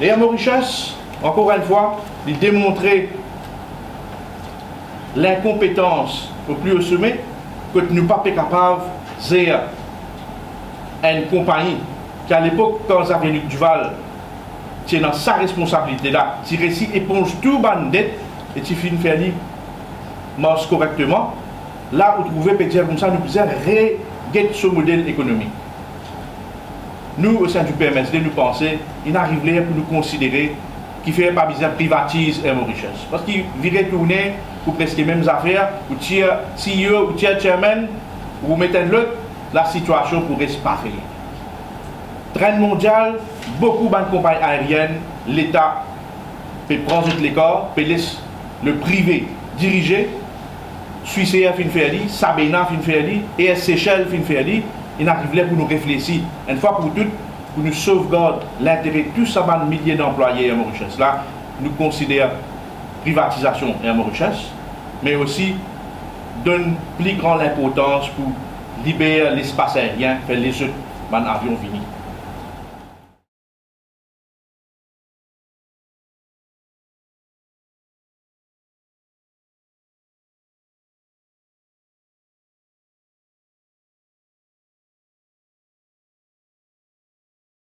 Et à Mauritius, encore une fois, il démontrait l'incompétence au plus haut sommet que nous ne sommes pas capables de faire une compagnie qui, à l'époque, quand j'avais Luc Duval, c'est dans sa responsabilité là, tu réussis éponge tout ban dette et tu finis faire marche correctement. Là, vous trouvez peut dire comme ça, nous pouvons régler ce modèle économique. Nous, au sein du PMSD, nous pensons qu'il arriverait pour nous considérer qu'il ne ferait pas besoin de privatiser et Mauritius. Parce qu'il virait tourner pour presque les mêmes affaires, ou tirer CEO, ou tirer chairman, ou mettez l'autre, la situation pourrait se passer. Train mondial, beaucoup de compagnies aériennes, l'État peut prendre l'écart, peut laisser le privé diriger, Suisse Air fin faire, Sabena fin faire, et Seychelles fin faire, il arriverait pour nous réfléchir, une fois pour toutes, pour nous sauvegarder l'intérêt de tous ces milliers d'employés à Mauritius. Là, nous considérons privatisation à Mauritius, mais aussi donne plus grande importance pour libérer l'espace aérien, faire les autres avions venus.